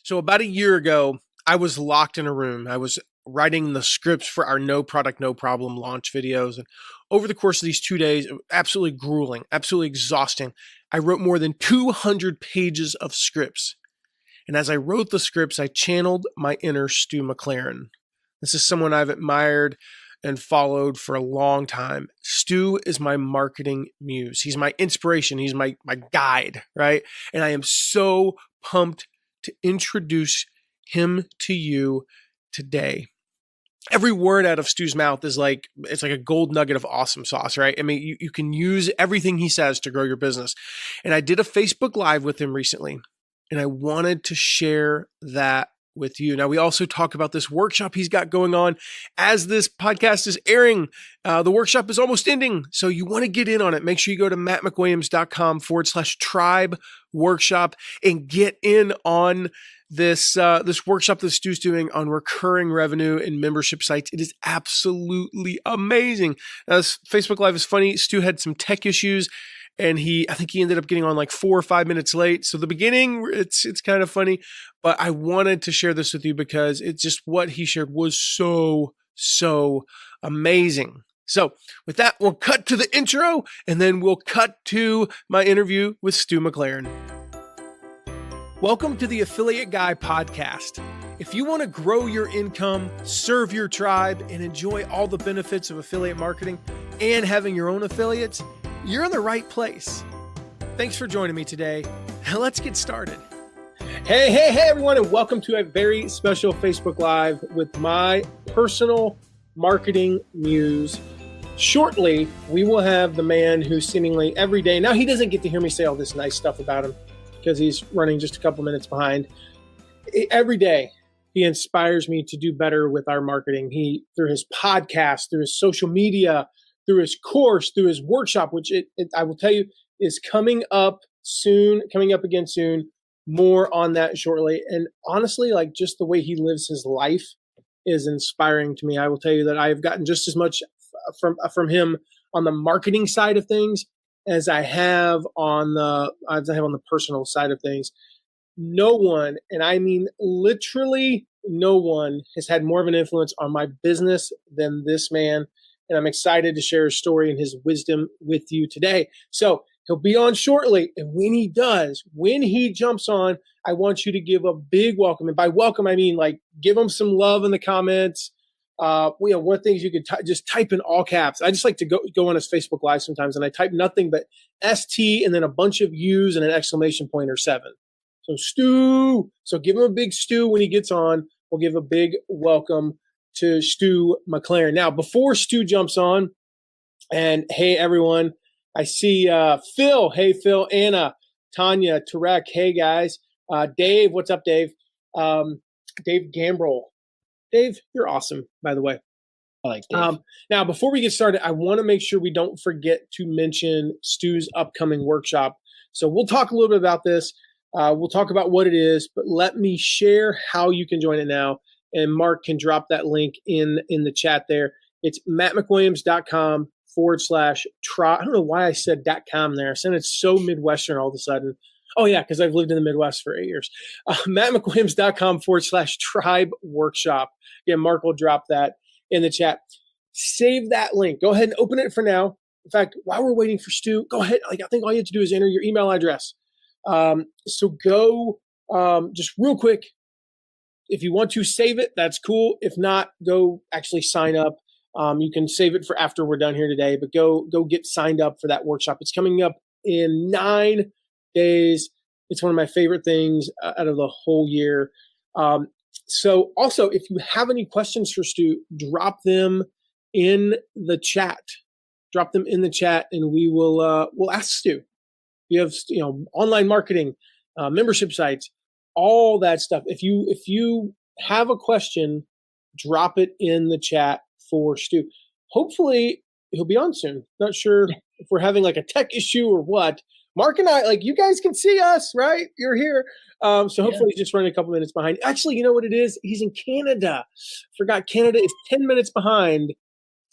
So about a year ago, I was locked in a room. I was writing the scripts for our no product, no problem launch videos. And over the course of these 2 days, absolutely grueling, absolutely exhausting. I wrote more than 200 pages of scripts. And as I wrote the scripts, I channeled my inner Stu McLaren. This is someone I've admired and followed for a long time. Stu is my marketing muse. He's my inspiration. He's my guide, right? And I am so pumped to introduce him to you today. Every word out of Stu's mouth is it's like a gold nugget of awesome sauce, right? I mean, you can use everything he says to grow your business. And I did a Facebook Live with him recently, and I wanted to share that with you. Now, we also talk about this workshop he's got going on as this podcast is airing. The workshop is almost ending, so you want to get in on it. Make sure you go to mattmcwilliams.com/tribe workshop and get in on this workshop that Stu's doing on recurring revenue and membership sites. It is absolutely amazing. Now, this Facebook Live is funny. Stu had some tech issues, and I think he ended up getting on like 4 or 5 minutes late. So the beginning, it's kind of funny, but I wanted to share this with you because it's just what he shared was so amazing. So with that, we'll cut to the intro, and then we'll cut to my interview with Stu McLaren. Welcome to the Affiliate Guy podcast. If you want to grow your income, serve your tribe, and enjoy all the benefits of affiliate marketing and having your own affiliates, you're in the right place. Thanks for joining me today. Let's get started. Hey, everyone, and welcome to a very special Facebook Live with my personal marketing muse. Shortly, we will have the man who seemingly every day, now he doesn't get to hear me say all this nice stuff about him because he's running just a couple minutes behind. Every day, he inspires me to do better with our marketing. Through his podcast, through his social media, through his course, through his workshop, which I will tell you is coming up again soon. More on that shortly. And honestly, like just the way he lives his life is inspiring to me. I will tell you that I have gotten just as much from him on the marketing side of things as I have on the personal side of things. No one, and I mean literally no one, has had more of an influence on my business than this man. And I'm excited to share his story and his wisdom with you today. So he'll be on shortly. And when he jumps on, I want you to give a big welcome. And by welcome, I mean like give him some love in the comments. One of the things you could just type in all caps. I just like to go on his Facebook Live sometimes, and I type nothing but ST and then a bunch of U's and an exclamation point or 7. So Stu. So give him a big Stu when he gets on. We'll give a big welcome to Stu McLaren. Now, before Stu jumps on, and hey, everyone, I see Phil. Hey, Phil, Anna, Tanya, Tarek. Hey, guys. Dave, what's up, Dave? Dave Gambrel. Dave, you're awesome, by the way. I like Dave. Now, before we get started, I want to make sure we don't forget to mention Stu's upcoming workshop. So we'll talk a little bit about this. We'll talk about what it is, but let me share how you can join it now. And Mark can drop that link in the chat there. It's mattmcwilliams.com/try. I don't know why I said .com there. I said it's so Midwestern all of a sudden. Oh, yeah, because I've lived in the Midwest for 8 years. mattmcwilliams.com/tribe workshop. Yeah, Mark will drop that in the chat. Save that link. Go ahead and open it for now. In fact, while we're waiting for Stu, go ahead. I think all you have to do is enter your email address. So go just real quick. If you want to save it, that's cool. If not, go actually sign up. You can save it for after we're done here today, but go get signed up for that workshop. It's coming up in 9 days. It's one of my favorite things out of the whole year. So also, if you have any questions for Stu, drop them in the chat. Drop them in the chat, and we'll ask Stu. You have online marketing, membership sites, all that stuff. If you have a question, drop it in the chat for Stu. Hopefully he'll be on soon. Not sure if we're having like a tech issue or what. Mark and I, like, you guys can see us, right? You're here. So hopefully he's just running a couple minutes behind. Actually, you know what it is? He's in Canada. Forgot Canada is 10 minutes behind.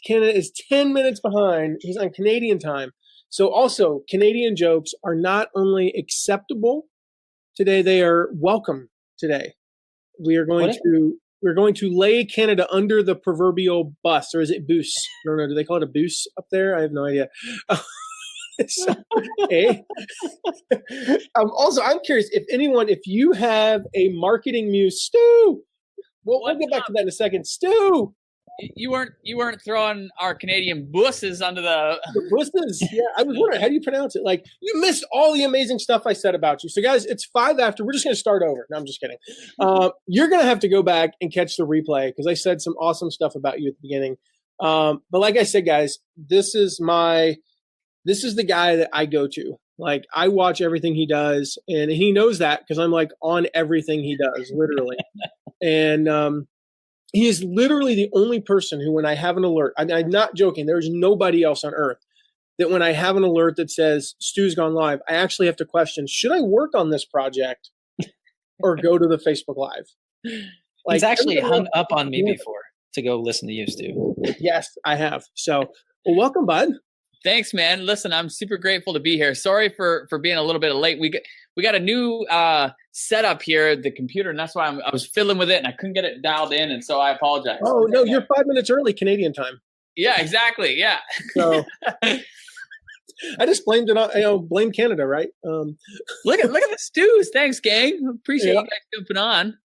Canada is 10 minutes behind. He's on Canadian time. So also, Canadian jokes are not only acceptable today, they are welcome today. We are going to we're going to lay Canada under the proverbial bus, or is it bus? I don't know. Do they call it a bus up there? I have no idea. So, hey. Also, I'm curious if you have a marketing muse, Stu. We'll get back to that in a second, Stu. You weren't throwing our Canadian busses under the busses. Yeah, I was wondering, how do you pronounce it? Like, you missed all the amazing stuff I said about you. So, guys, it's 5 after. We're just going to start over. No, I'm just kidding. You're going to have to go back and catch the replay because I said some awesome stuff about you at the beginning. But like I said, guys, this is the guy that I go to. Like, I watch everything he does, and he knows that because I'm like on everything he does, literally. And he is literally the only person who, when I have an alert, I'm not joking, there's nobody else on earth that when I have an alert that says Stu's gone live, I actually have to question, should I work on this project or go to the Facebook Live? He's actually hung up on me before to go listen to you, Stu. Yes, I have. So, well, welcome, bud. Thanks, man. Listen, I'm super grateful to be here. Sorry for being a little bit late. We got a new setup here at the computer, and that's why I was fiddling with it, and I couldn't get it dialed in, and so I apologize. Oh, no, you're 5 minutes early Canadian time. Yeah, exactly. Yeah. So I just blamed it on, blame Canada, right? Look at the stews. Thanks, gang. Appreciate you guys jumping on.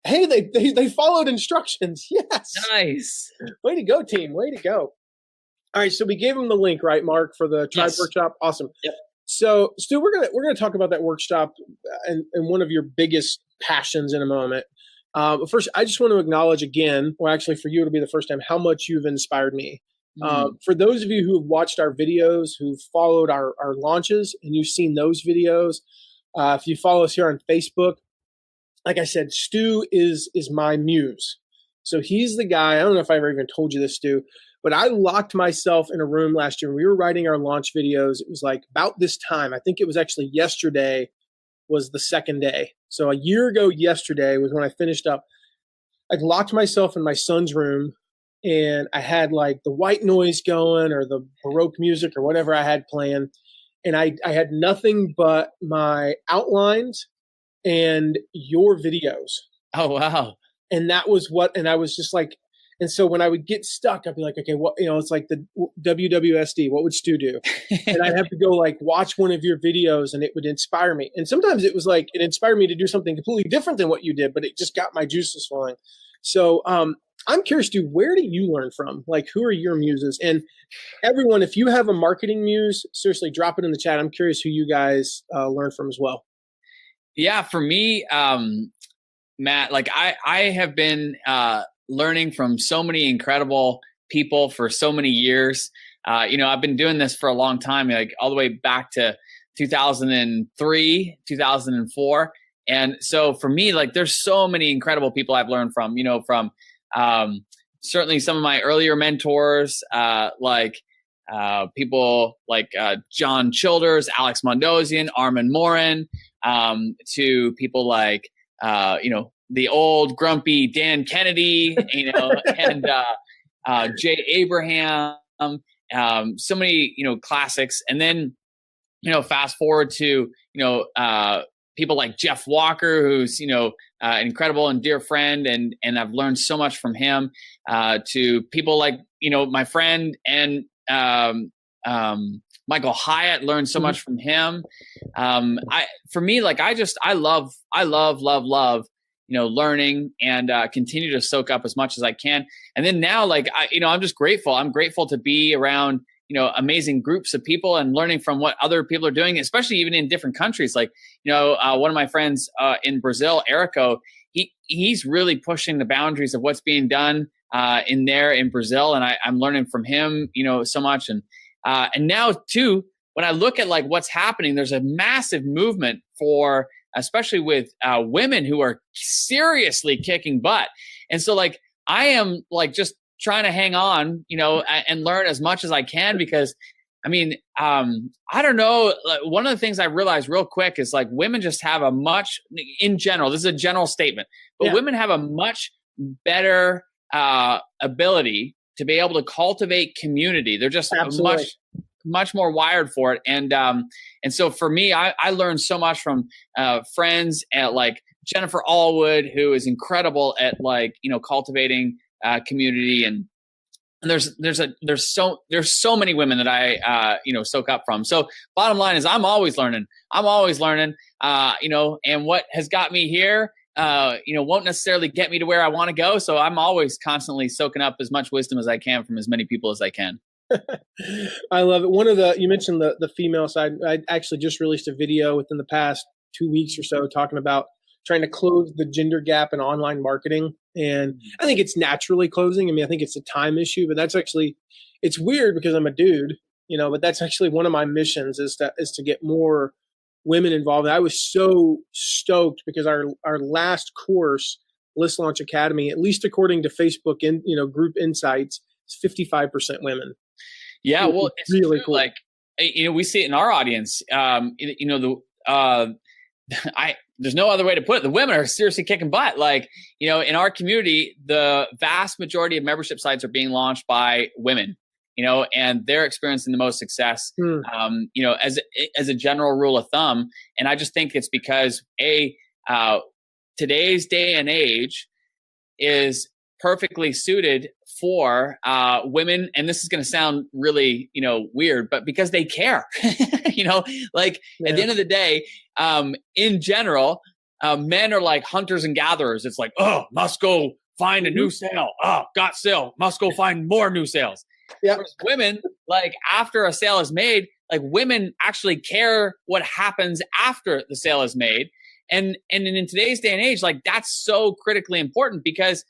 Hey, they followed instructions. Yes. Nice. Way to go, team. Way to go. All right, so we gave him the link, right, Mark, for the Tribe Workshop? Awesome. Yep. So, Stu, we're gonna talk about that workshop and one of your biggest passions in a moment. But first, I just want to acknowledge again, or actually for you, it'll be the first time, how much you've inspired me. For those of you who have watched our videos, who've followed our launches, and you've seen those videos, if you follow us here on Facebook, like I said, Stu is my muse. So he's the guy. I don't know if I ever even told you this, Stu, but I locked myself in a room last year. We were writing our launch videos. It was like about this time. I think it was actually yesterday was the second day. So a year ago yesterday was when I finished up. I locked myself in my son's room, and I had like the white noise going or the Baroque music or whatever I had playing. And I had nothing but my outlines and your videos. Oh, wow. And that was and I was just like, and so when I would get stuck, I'd be like, okay, what, it's like the WWSD, what would Stu do? And I'd have to go like watch one of your videos, and it would inspire me. And sometimes it was like, it inspired me to do something completely different than what you did, but it just got my juices flowing. So I'm curious, Stu, where do you learn from? Like, who are your muses? And everyone, if you have a marketing muse, seriously, drop it in the chat. I'm curious who you guys learn from as well. Yeah, for me, Matt, like I have been learning from so many incredible people for so many years. I've been doing this for a long time, like all the way back to 2003, 2004. And so for me, like there's so many incredible people I've learned from, from certainly some of my earlier mentors, people like John Childers, Alex Mondosian, Armin Morin, to people like, the old grumpy Dan Kennedy, and Jay Abraham, so many, classics. And then, fast forward to, people like Jeff Walker, who's, an incredible and dear friend. And I've learned so much from him, to people like, my friend and Michael Hyatt, learned so much from him. For me, like, I love, learning and continue to soak up as much as I can. And then now, like, I'm just grateful. I'm grateful to be around, amazing groups of people and learning from what other people are doing, especially even in different countries. Like, one of my friends in Brazil, Erico, he's really pushing the boundaries of what's being done in Brazil. And I'm learning from him, so much. And now too, when I look at like what's happening, there's a massive movement for, especially with women who are seriously kicking butt. And so like, I am like just trying to hang on, and learn as much as I can, because I mean, I don't know. Like, one of the things I realized real quick is like women just have a much, in general, this is a general statement, but women have a much better ability to be able to cultivate community. They're just much more wired for it. And so for me, I learned so much from friends at like Jennifer Allwood, who is incredible at cultivating community, and there's so many women that I soak up from. So bottom line is I'm always learning, and what has got me here won't necessarily get me to where I want to go. So I'm always constantly soaking up as much wisdom as I can from as many people as I can. I love it. You mentioned the female side. I actually just released a video within the past 2 weeks or so talking about trying to close the gender gap in online marketing. And I think it's naturally closing. I mean, I think it's a time issue, but it's weird because I'm a dude, but that's actually one of my missions is to get more women involved. And I was so stoked because our last course, List Launch Academy, at least according to Facebook and, group insights, is 55% women. Yeah. Well, it's really cool. Like, we see it in our audience. There's no other way to put it. The women are seriously kicking butt. Like, in our community, the vast majority of membership sites are being launched by women, and they're experiencing the most success, as a general rule of thumb. And I just think it's because today's day and age is perfectly suited for women. And this is going to sound really, weird, but because they care, at the end of the day, in general, men are like hunters and gatherers. It's like, oh, must go find a new sale. Oh, got sale. Must go find more new sales. Yeah. Women, like after a sale is made, like women actually care what happens after the sale is made. And in today's day and age, like that's so critically important because,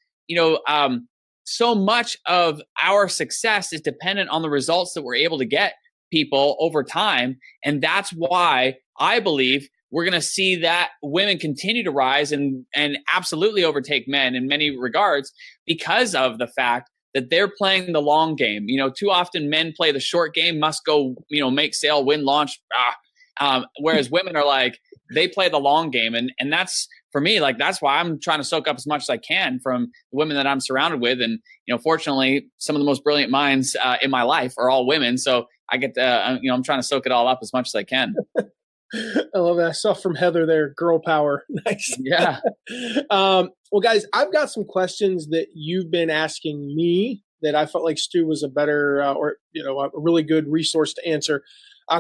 so much of our success is dependent on the results that we're able to get people over time. And that's why I believe we're going to see that women continue to rise and absolutely overtake men in many regards because of the fact that they're playing the long game. Too often men play the short game, must go, make sale, win, launch. Whereas women are like, they play the long game. And that's, for me, like, that's why I'm trying to soak up as much as I can from the women that I'm surrounded with. And, fortunately, some of the most brilliant minds in my life are all women. So I get to, I'm trying to soak it all up as much as I can. I love that. I saw from Heather there, girl power. Nice. Yeah. Well, guys, I've got some questions that you've been asking me that I felt like Stu was a better a really good resource to answer.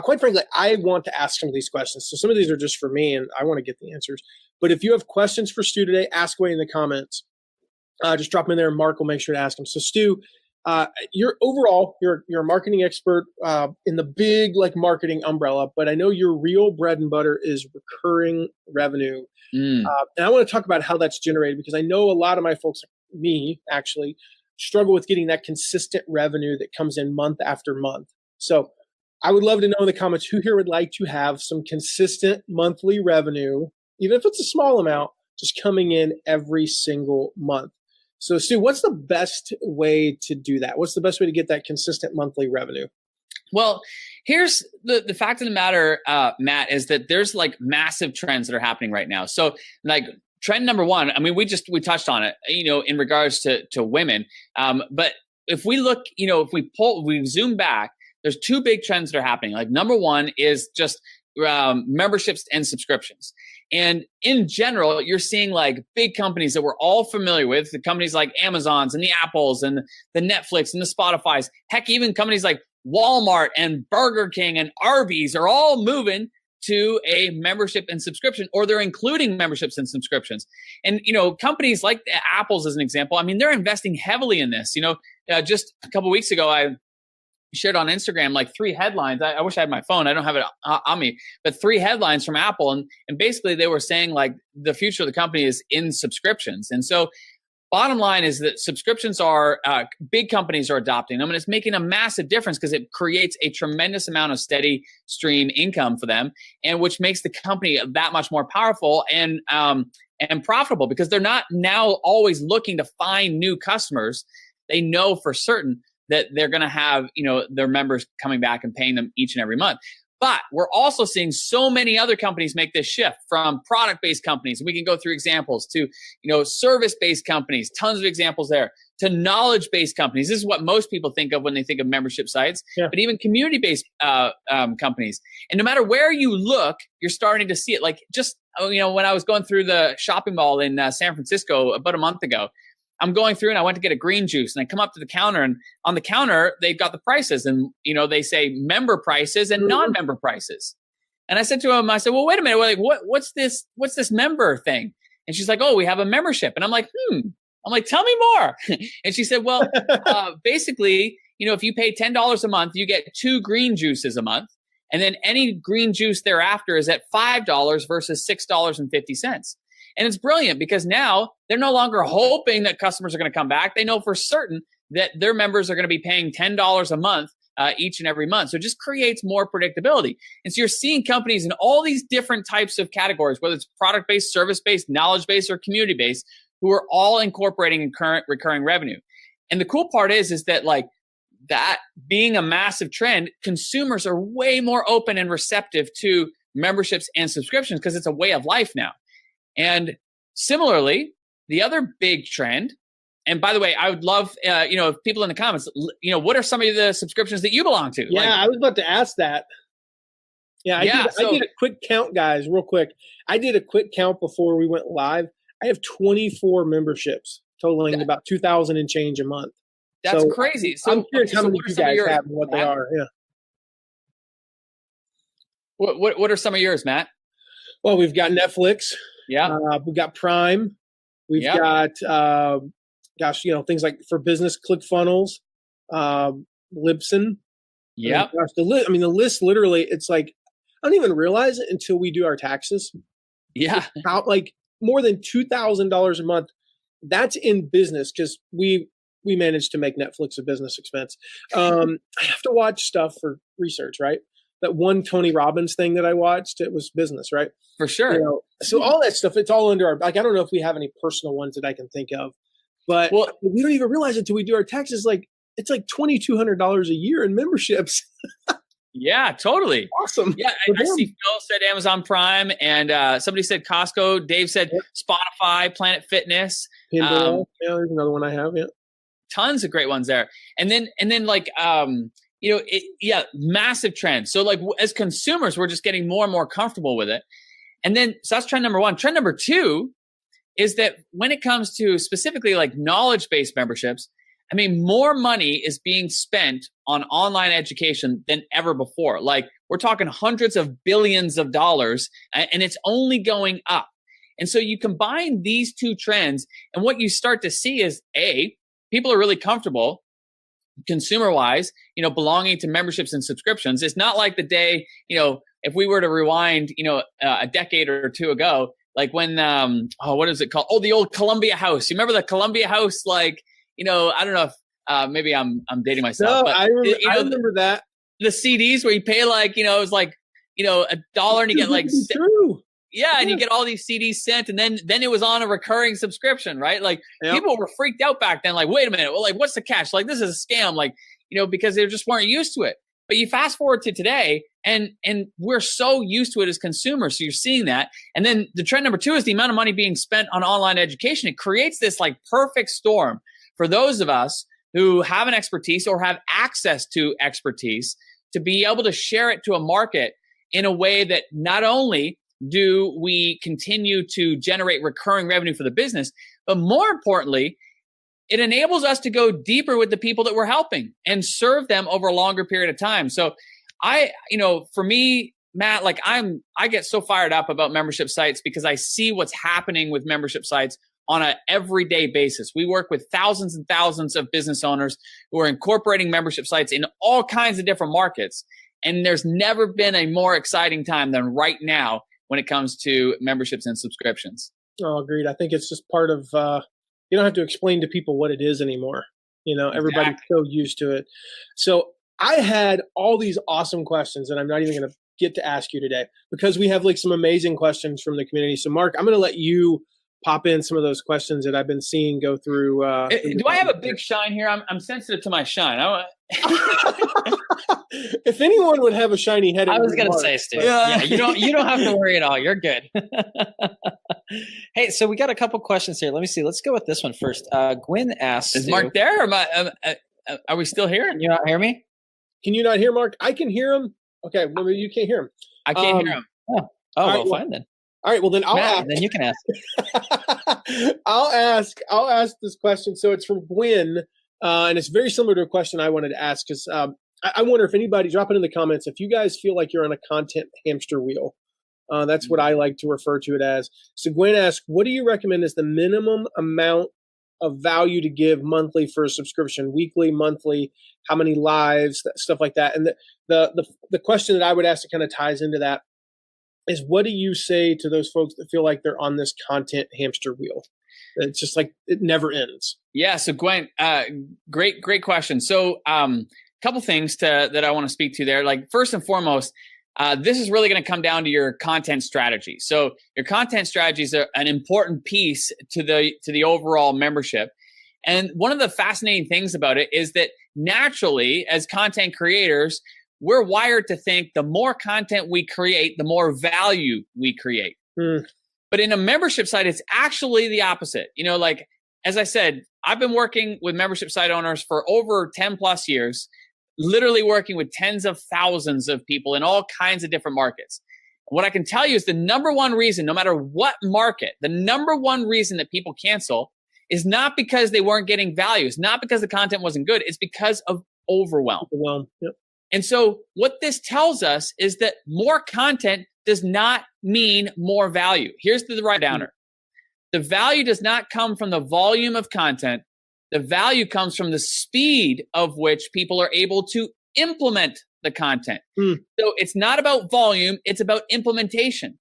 Quite frankly, I want to ask some of these questions. So some of these are just for me, and I want to get the answers. But if you have questions for Stu today, ask away in the comments. Just drop them in there, and Mark will make sure to ask them. So Stu, you're a marketing expert in the big marketing umbrella, but I know your real bread and butter is recurring revenue. And I want to talk about how that's generated because I know a lot of my folks, me actually, struggle with getting that consistent revenue that comes in month after month. So I would love to know in the comments who here would like to have some consistent monthly revenue, even if it's a small amount, just coming in every single month. So Stu, what's the best way to do that? What's the best way to get that consistent monthly revenue? Well, here's the fact of the matter, Matt, is that there's like massive trends that are happening right now. So like trend number one, I mean, we touched on it, in regards to women. But if we look, if we zoom back, there's two big trends that are happening. Like number one is just memberships and subscriptions. And in general, you're seeing like big companies that we're all familiar with, the companies like Amazons and the Apples and the Netflix and the Spotifys, heck, even companies like Walmart and Burger King and Arby's are all moving to a membership and subscription, or they're including memberships and subscriptions. And, companies like Apple's as an example, I mean, they're investing heavily in this. Just a couple of weeks ago, I shared on Instagram like 3 headlines. I wish I had my phone. I don't have it on me, but 3 headlines from Apple. And basically they were saying like the future of the company is in subscriptions. And so bottom line is that subscriptions are, big companies are adopting them, and it's making a massive difference because it creates a tremendous amount of steady stream income for them, and which makes the company that much more powerful and profitable because they're not now always looking to find new customers. They know for certain that they're going to have, their members coming back and paying them each and every month. But we're also seeing so many other companies make this shift from product-based companies. We can go through examples to, service-based companies, tons of examples there, to knowledge-based companies. This is what most people think of when they think of membership sites, but even community-based companies. And no matter where you look, you're starting to see it. Like just, when I was going through the shopping mall in San Francisco about a month ago, I'm going through and I went to get a green juice and I come up to the counter, and on the counter, they've got the prices, and, they say member prices and non-member prices. And I said to him, well, wait a minute. We're like, what's this member thing? And she's like, oh, we have a membership. And I'm like, I'm like, tell me more. And she said, well, basically, if you pay $10 a month, you get 2 green juices a month. And then any green juice thereafter is at $5 versus $6.50. And it's brilliant because now they're no longer hoping that customers are going to come back. They know for certain that their members are going to be paying $10 a month each and every month. So it just creates more predictability. And so you're seeing companies in all these different types of categories, whether it's product-based, service-based, knowledge-based, or community-based, who are all incorporating in current recurring revenue. And the cool part is that like that being a massive trend, consumers are way more open and receptive to memberships and subscriptions because it's a way of life now. And similarly, the other big trend, and by the way, I would love, if people in the comments, what are some of the subscriptions that you belong to? Yeah, I was about to ask that. Yeah, I did a quick count, guys, real quick. I did a quick count before we went live. I have 24 memberships totaling about 2,000 and change a month. That's crazy. So I'm curious how many you guys have and what they are. Yeah. What are some of yours, Matt? Well, we've got Netflix. Yeah. We've got Prime. We've got, things like for business, ClickFunnels, Libsyn. Yeah. The list literally, it's like, I don't even realize it until we do our taxes. Yeah. How, like more than $2,000 a month. That's in business because we managed to make Netflix a business expense. I have to watch stuff for research, right? That one Tony Robbins thing that I watched, it was business, right? For sure. So all that stuff, it's all under our, like, I don't know if we have any personal ones that I can think of, but we don't even realize it until we do our taxes. Like, it's like $2,200 a year in memberships. Yeah, totally. Awesome. Yeah, I see Phil said Amazon Prime, and somebody said Costco. Dave said Spotify, Planet Fitness. There's another one I have. Yeah. Tons of great ones there. And then like, massive trend. So like as consumers, we're just getting more and more comfortable with it. And then, so that's trend number one. Trend number two is that when it comes to specifically like knowledge-based memberships, more money is being spent on online education than ever before. Like we're talking hundreds of billions of dollars, and it's only going up. And so you combine these two trends, and what you start to see is people are really comfortable consumer-wise, belonging to memberships and subscriptions. It's not like the day, if we were to rewind, a decade or two ago, like when, what is it called? Oh, the old Columbia House. You remember the Columbia House? Like, I don't know if maybe I'm dating myself. No, but I remember that. The CDs where you pay like, it was like, $1 and you get like, true. Yeah, and you get all these CDs sent, and then it was on a recurring subscription, right? Like people were freaked out back then. Like, wait a minute, well, like what's the catch? Like this is a scam, like because they just weren't used to it. But you fast forward to today, and we're so used to it as consumers. So you're seeing that, and then the trend number two is the amount of money being spent on online education. It creates this like perfect storm for those of us who have an expertise or have access to expertise to be able to share it to a market in a way that not only do we continue to generate recurring revenue for the business, but more importantly, it enables us to go deeper with the people that we're helping and serve them over a longer period of time. So for me, Matt, like I get so fired up about membership sites because I see what's happening with membership sites on an everyday basis. We work with thousands and thousands of business owners who are incorporating membership sites in all kinds of different markets. And there's never been a more exciting time than right now when it comes to memberships and subscriptions. Oh, agreed. I think it's just part of, you don't have to explain to people what it is anymore. Everybody's so used to it. So I had all these awesome questions that I'm not even going to get to ask you today because we have like some amazing questions from the community. So Mark, I'm going to let you pop in some of those questions that I've been seeing go through. Do I have a big shine here? I'm sensitive to my shine. If anyone would have a shiny head, I was going to say, Stu. Yeah, you don't have to worry at all. You're good. Hey, so we got a couple questions here. Let me see. Let's go with this one first. Gwen asks, Is Mark there? Or are we still here? Can you not hear me? Can you not hear Mark? I can hear him. Okay, well, you can't hear him. I can't hear him. Well, fine then. All right, well then I'll ask. Then you can ask. I'll ask this question. So it's from Gwen, and it's very similar to a question I wanted to ask. Because I wonder if anybody, drop it in the comments, if you guys feel like you're on a content hamster wheel. That's what I like to refer to it as. So Gwen asks, what do you recommend is the minimum amount of value to give monthly for a subscription? Weekly, monthly, how many lives, stuff like that. And the question that I would ask that kind of ties into that is, what do you say to those folks that feel like they're on this content hamster wheel? It's just like it never ends. Yeah. So Gwen, great question. So couple things that I want to speak to there. Like first and foremost, this is really going to come down to your content strategy. So your content strategy is an important piece to the overall membership. And one of the fascinating things about it is that naturally, as content creators, we're wired to think the more content we create, the more value we create. But in a membership site, it's actually the opposite. You know, like, as I said, I've been working with membership site owners for over 10 plus years, literally working with tens of thousands of people in all kinds of different markets. What I can tell you is the number one reason, no matter what market, the number one reason that people cancel is not because they weren't getting value. It's not because the content wasn't good. It's because of overwhelm. Yep. And so what this tells us is that more content does not mean more value. Here's the right downer. The value does not come from the volume of content. The value comes from the speed of which people are able to implement the content. So it's not about volume, it's about implementation.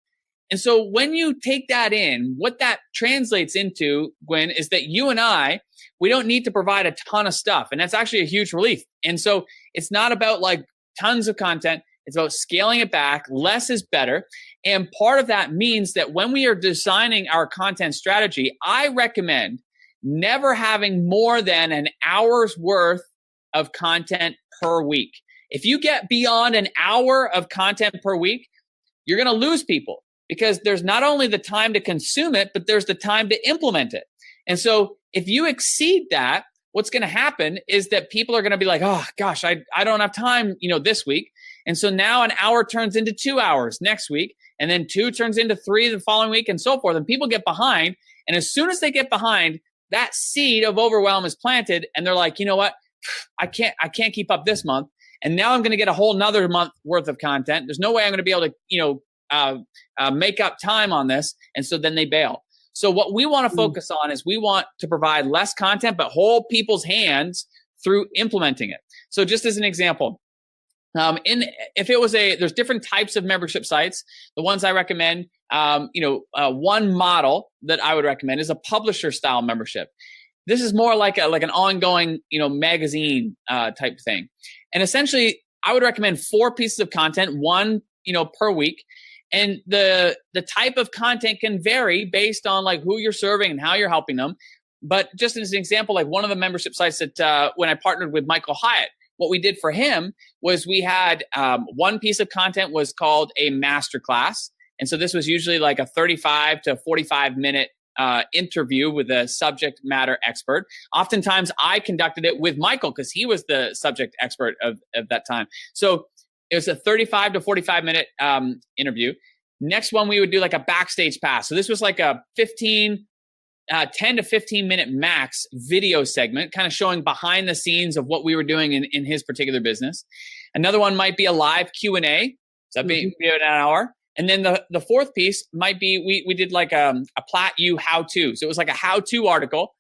And so when you take that in, what that translates into, Gwen, is that you and I, we don't need to provide a ton of stuff. And that's actually a huge relief. And so it's not about like tons of content. It's about scaling it back. Less is better. And part of that means that when we are designing our content strategy, I recommend never having more than an hour's worth of content per week. If you get beyond an hour of content per week, you're going to lose people because there's not only the time to consume it, but there's the time to implement it. And so if you exceed that, what's going to happen is that people are going to be like, oh gosh, I don't have time, this week. And so now an hour turns into 2 hours next week, and then 2 turns into 3 the following week, and so forth. And people get behind. And as soon as they get behind, that seed of overwhelm is planted, and they're like, you know what? I can't keep up this month. And now I'm going to get a whole nother month worth of content. There's no way I'm going to be able to, make up time on this. And so then they bail. So what we want to focus on is we want to provide less content, but hold people's hands through implementing it. So just as an example, there's different types of membership sites. The ones I recommend, one model that I would recommend is a publisher style membership. This is more like an ongoing, magazine type thing. And essentially, I would recommend 4 pieces of content, one, per week. And the type of content can vary based on like who you're serving and how you're helping them. But just as an example, like one of the membership sites that when I partnered with Michael Hyatt, what we did for him was we had one piece of content was called a masterclass. And so this was usually like a 35 to 45 minute interview with a subject matter expert. Oftentimes I conducted it with Michael because he was the subject expert of that time. So it was a 35 to 45 minute interview. Next one, we would do like a backstage pass. So this was like a 10 to 15 minute max video segment, kind of showing behind the scenes of what we were doing in his particular business. Another one might be a live Q&A. So that'd be an hour. And then the fourth piece might be, we did like a Plat U how-to. So it was like a how-to article,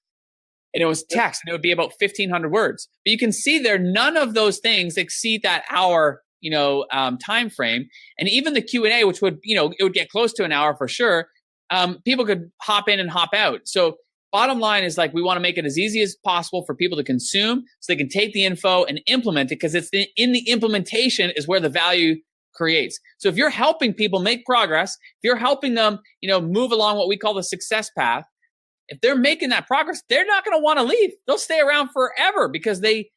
and it was text, and it would be about 1,500 words. But you can see there, none of those things exceed that hour, time frame. And even the Q&A, which would, it would get close to an hour for sure. People could hop in and hop out. So bottom line is like, we want to make it as easy as possible for people to consume so they can take the info and implement it, because it's in the implementation is where the value creates. So if you're helping people make progress, if you're helping them, move along what we call the success path, if they're making that progress, they're not going to want to leave. They'll stay around forever because they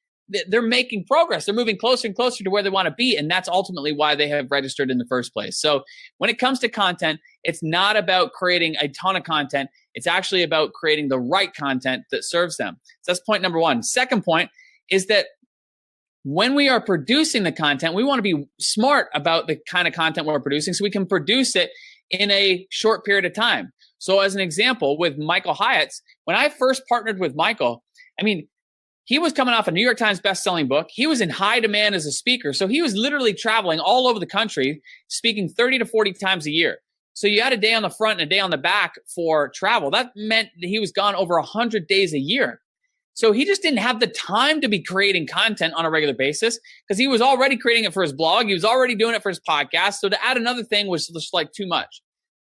they're making progress. They're moving closer and closer to where they want to be. And that's ultimately why they have registered in the first place. So when it comes to content, it's not about creating a ton of content. It's actually about creating the right content that serves them. So that's point number one. Second point is that when we are producing the content, we want to be smart about the kind of content we're producing so we can produce it in a short period of time. So as an example, with Michael Hyatt's, when I first partnered with Michael, I mean, he was coming off a New York Times best-selling book. He was in high demand as a speaker. So he was literally traveling all over the country, speaking 30 to 40 times a year. So you had a day on the front and a day on the back for travel. That meant that he was gone over 100 days a year. So he just didn't have the time to be creating content on a regular basis because he was already creating it for his blog. He was already doing it for his podcast. So to add another thing was just like too much.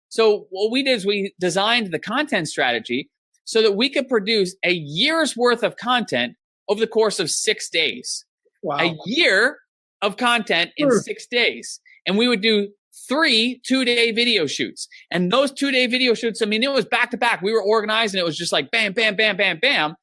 So what we did is we designed the content strategy so that we could produce a year's worth of content over the course of 6 days. Wow. A year of content in 6 days. And we would do 3 2-day video shoots. And those 2-day video shoots, I mean, it was back to back. We were organized and it was just like bam, bam, bam, bam, bam.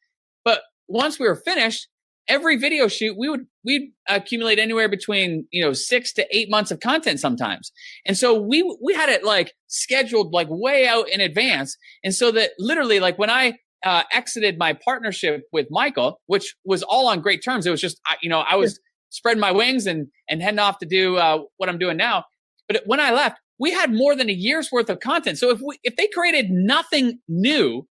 But once we were finished, every video shoot, we'd accumulate anywhere between 6 to 8 months of content sometimes. And so we had it like scheduled like way out in advance. And so that literally like when I exited my partnership with Michael, which was all on great terms, it was just I was spreading my wings and heading off to do what I'm doing now. But when I left, we had more than a year's worth of content. So if they created nothing new,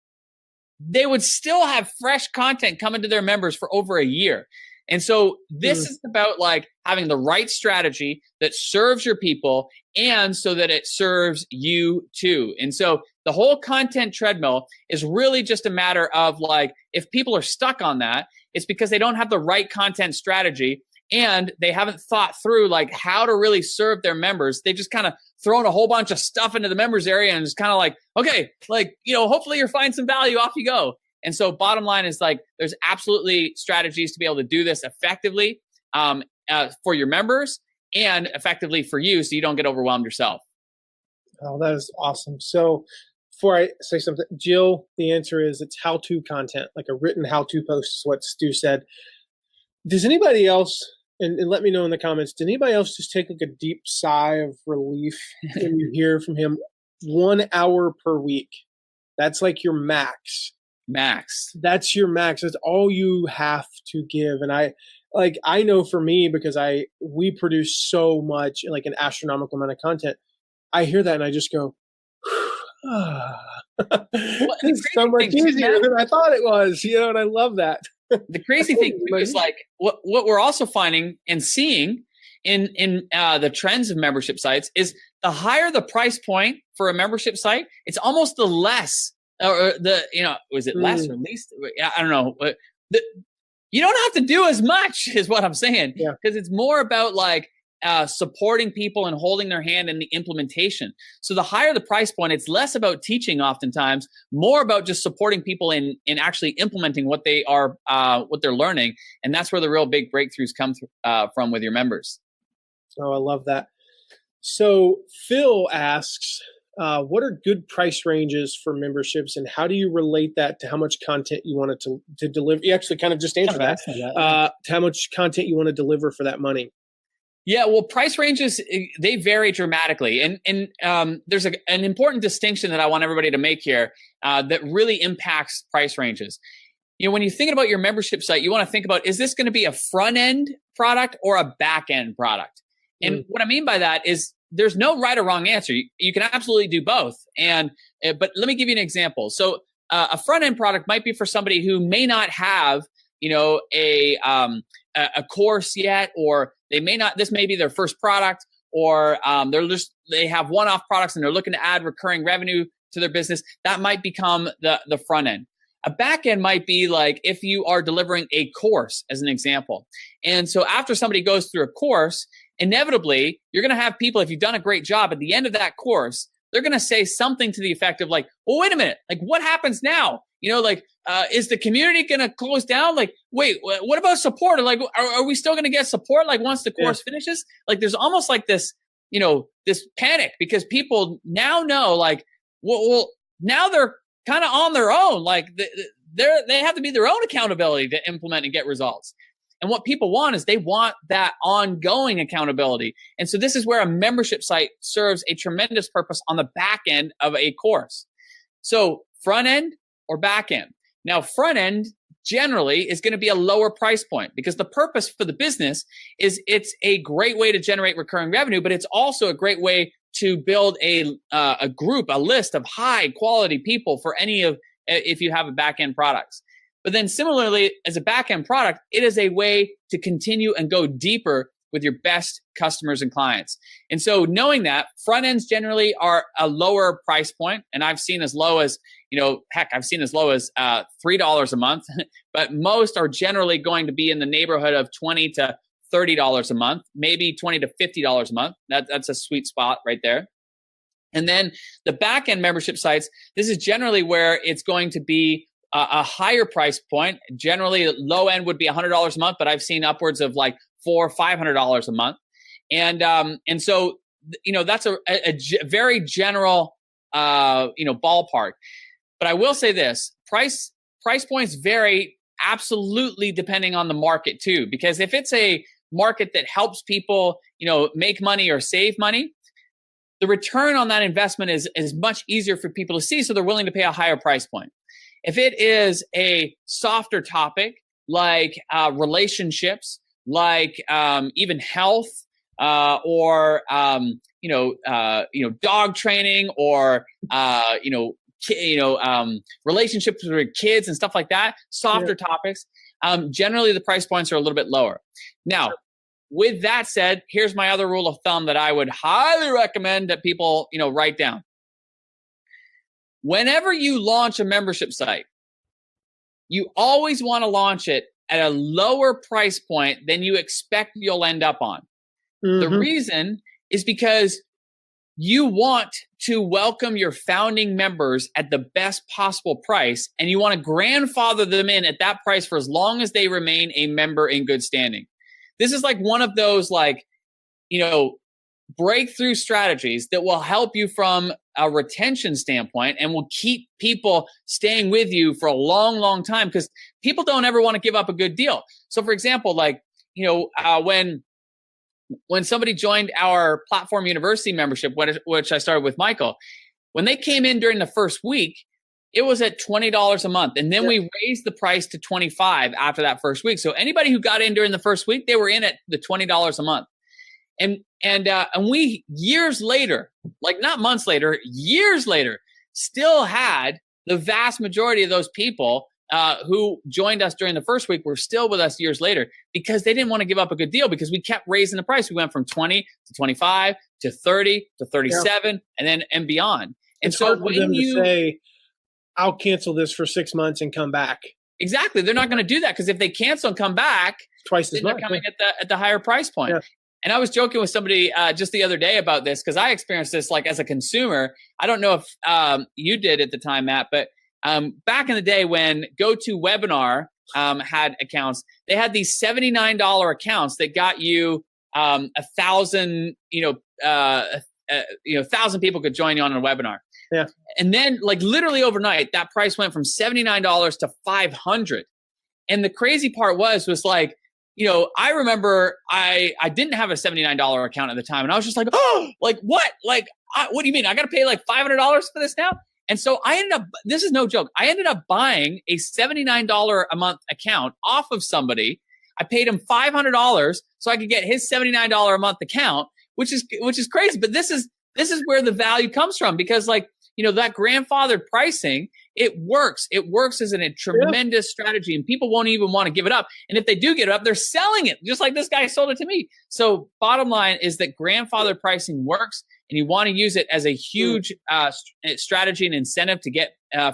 they would still have fresh content coming to their members for over a year. And so this is about like having the right strategy that serves your people and so that it serves you too. And so the whole content treadmill is really just a matter of like, if people are stuck on that, it's because they don't have the right content strategy and they haven't thought through like how to really serve their members. They just kind of thrown a whole bunch of stuff into the members area and it's kind of like, okay, like, hopefully you're finding some value, off you go. And so bottom line is like, there's absolutely strategies to be able to do this effectively for your members and effectively for you so you don't get overwhelmed yourself. Oh, that is awesome. So before I say something, Jill, the answer is it's how-to content, like a written how-to post is what Stu said. Does anybody else, and let me know in the comments, did anybody else just take like a deep sigh of relief when you hear from him? 1 hour per week. That's like your max. That's your max. That's all you have to give. And I know for me, because we produce so much, like an astronomical amount of content. I hear that and I just go, it's so much easier than I thought it was, and I love that. The crazy thing is like what we're also finding and seeing in the trends of membership sites is the higher the price point for a membership site, it's almost the less or was it less or least? I don't know. You don't have to do as much is what I'm saying. Because it's more about like supporting people and holding their hand in the implementation. So the higher the price point, it's less about teaching oftentimes, more about just supporting people in actually implementing what they are, what they're learning. And that's where the real big breakthroughs come from with your members. Oh, I love that. So Phil asks, what are good price ranges for memberships and how do you relate that to how much content you want it to deliver? You actually kind of just answered that. To how much content you want to deliver for that money. Yeah, well, price ranges, they vary dramatically. And there's an important distinction that I want everybody to make here that really impacts price ranges. When you're thinking about your membership site, you want to think about, is this going to be a front-end product or a back-end product? And what I mean by that is there's no right or wrong answer. You can absolutely do both. But let me give you an example. So a front-end product might be for somebody who may not have, a course yet, or they may not, this may be their first product, or they have one-off products and they're looking to add recurring revenue to their business. That might become the front end. A back end might be like if you are delivering a course as an example. And so after somebody goes through a course, inevitably you're going to have people, if you've done a great job at the end of that course, they're going to say something to the effect of like, well, wait a minute, like what happens now? Is the community going to close down? Like, wait, what about support? Or like, are we still going to get support? Like once the course finishes, like there's almost like this, this panic because people now know like, well, now they're kind of on their own. Like they have to be their own accountability to implement and get results. And what people want is they want that ongoing accountability. And so this is where a membership site serves a tremendous purpose on the back end of a course. So front end or back end. Now, front end generally is going to be a lower price point because the purpose for the business is it's a great way to generate recurring revenue, but it's also a great way to build a group, a list of high quality people for if you have a back end products. But then similarly, as a back end product, it is a way to continue and go deeper with your best customers and clients. And so knowing that front ends generally are a lower price point, and I've seen as low as, I've seen as low as $3 a month, but most are generally going to be in the neighborhood of $20 to $30 a month, maybe $20 to $50 a month. That's a sweet spot right there. And then the back end membership sites, this is generally where it's going to be a higher price point. Generally, low end would be $100 a month, but I've seen upwards of like $400 or $500 a month. And so, that's a very general, ballpark. But I will say this, price points vary absolutely depending on the market too, because if it's a market that helps people, make money or save money, the return on that investment is much easier for people to see. So they're willing to pay a higher price point. If it is a softer topic like relationships, like even health, or dog training, or relationships with kids and stuff like that, softer topics, generally the price points are a little bit lower. Now, with that said, here's my other rule of thumb that I would highly recommend that people, write down. Whenever you launch a membership site, you always want to launch it at a lower price point than you expect you'll end up on. Mm-hmm. The reason is because you want to welcome your founding members at the best possible price, and you want to grandfather them in at that price for as long as they remain a member in good standing. This is like one of those breakthrough strategies that will help you from a retention standpoint and will keep people staying with you for a long, long time, because people don't ever want to give up a good deal. So for example, when somebody joined our Platform University membership, which I started with Michael, when they came in during the first week, it was at $20 a month. And then we raised the price to $25 after that first week. So anybody who got in during the first week, they were in at the $20 a month. And we years later, like not months later, years later, still had the vast majority of those people who joined us during the first week were still with us years later, because they didn't want to give up a good deal, because we kept raising the price. We went from 20 to 25 to 30 to 37 and beyond. And it's so hard for them to say, I'll cancel this for 6 months and come back. Exactly. They're not going to do that, because if they cancel and come back, twice as much. They're coming at the higher price point. Yeah. And I was joking with somebody just the other day about this, because I experienced this like as a consumer. I don't know if you did at the time, Matt, but back in the day when GoToWebinar had accounts, they had these $79 accounts that got you 1,000, 1,000 people could join you on a webinar. Yeah. And then like literally overnight, that price went from $79 to $500. And the crazy part was like, I remember I didn't have a $79 account at the time. And I was just like, oh, like what? Like, what do you mean? I got to pay like $500 for this now? And so I ended up, this is no joke, I ended up buying a $79 a month account off of somebody. I paid him $500 so I could get his $79 a month account, which is crazy. But this is where the value comes from, because like, that grandfathered pricing, it works. It works as a tremendous strategy, and people won't even want to give it up. And if they do get it up, they're selling it, just like this guy sold it to me. So bottom line is that grandfathered pricing works, and you want to use it as a huge strategy and incentive to get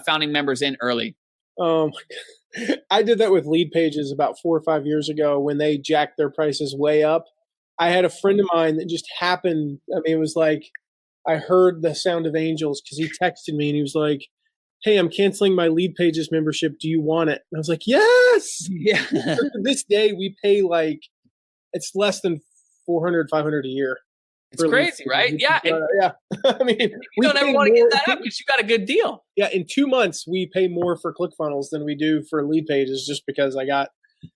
founding members in early. Oh my God. I did that with Lead Pages about 4 or 5 years ago when they jacked their prices way up. I had a friend of mine that just happened. I mean, it was like, I heard the sound of angels, because he texted me and he was like, hey, I'm canceling my Lead Pages membership. Do you want it? And I was like, yes. Yeah. To this day, we pay like, it's less than $400, $500 a year. It's crazy, right? Yeah. Yeah. I mean, you don't ever want to get that up because you got a good deal. Yeah. In 2 months, we pay more for ClickFunnels than we do for Lead Pages, just because I got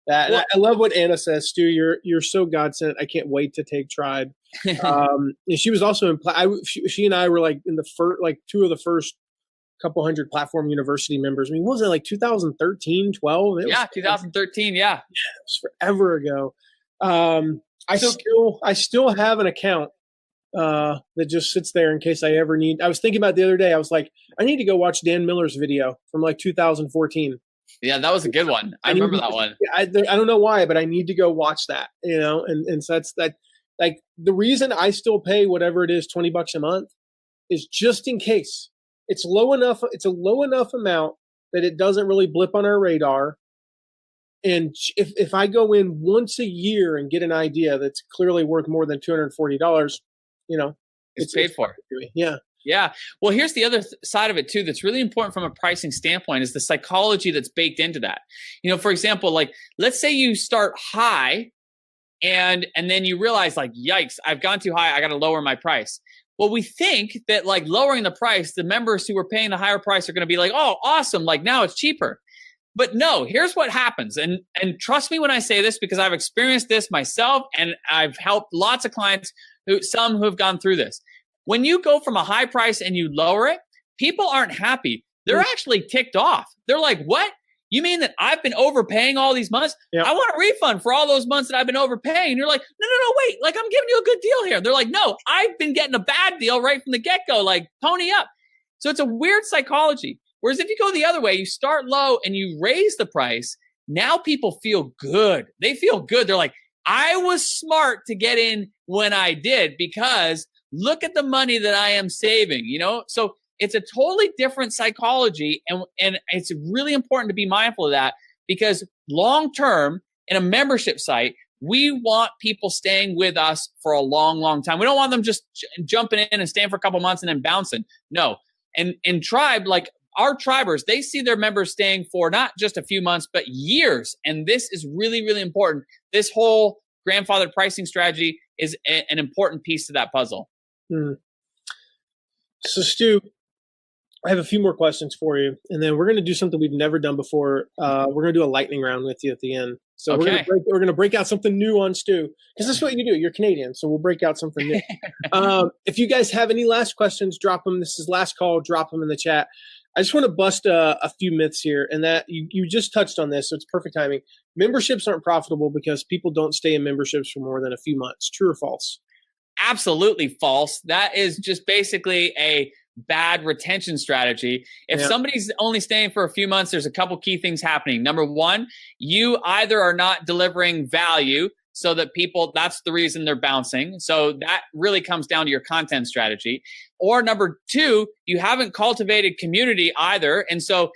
that. Well, I love what Anna says, Stu. You're so God sent. I can't wait to take Tribe. And she was also she and I were like in the first, like two of the first couple hundred Platform University members. I mean, what was it, like 2013, 12? Yeah, 2013. Yeah, it was forever ago. I still have an account that just sits there in case I ever need. I was thinking about it the other day. I was like, I need to go watch Dan Miller's video from like 2014. Yeah, that was a good one. I remember that one. I don't know why, but I need to go watch that. And so that's that. Like the reason I still pay whatever it is, $20 a month, is just in case. It's low enough. It's a low enough amount that it doesn't really blip on our radar. And if I go in once a year and get an idea that's clearly worth more than $240, it's paid for. Yeah. Yeah. Well, here's the other side of it too. That's really important from a pricing standpoint is the psychology that's baked into that. For example, like let's say you start high and then you realize like, yikes, I've gone too high. I got to lower my price. Well, we think that like lowering the price, the members who are paying the higher price are going to be like, oh, awesome. Like now it's cheaper. But no, here's what happens. And trust me when I say this, because I've experienced this myself and I've helped lots of clients some who have gone through this. When you go from a high price and you lower it, people aren't happy. They're actually ticked off. They're like, what? You mean that I've been overpaying all these months? Yep. I want a refund for all those months that I've been overpaying. And you're like, no, wait. Like, I'm giving you a good deal here. They're like, no, I've been getting a bad deal right from the get-go. Like, pony up. So it's a weird psychology. Whereas if you go the other way, you start low and you raise the price, now people feel good. They feel good. They're like, I was smart to get in when I did because look at the money that I am saving, So it's a totally different psychology. And it's really important to be mindful of that because long-term in a membership site, we want people staying with us for a long, long time. We don't want them just jumping in and staying for a couple months and then bouncing. No. And in Tribe, like our Tribers, they see their members staying for not just a few months, but years. And this is really, really important. This whole grandfathered pricing strategy is an important piece to that puzzle. So Stu, I have a few more questions for you, and then we're going to do something we've never done before. We're going to do a lightning round with you at the end. So okay. we're going to break out something new on Stu, because that's what you do. You're Canadian, so we'll break out something new. If you guys have any last questions, drop them. This is last call. Drop them in the chat. I just want to bust a few myths here, and that you just touched on this, so it's perfect timing. Memberships aren't profitable because people don't stay in memberships for more than a few months. True or false? Absolutely false. That is just basically a bad retention strategy. If somebody's only staying for a few months, there's a couple key things happening. Number one, you either are not delivering value so that people, that's the reason they're bouncing. So that really comes down to your content strategy. Or number two, you haven't cultivated community either. And so,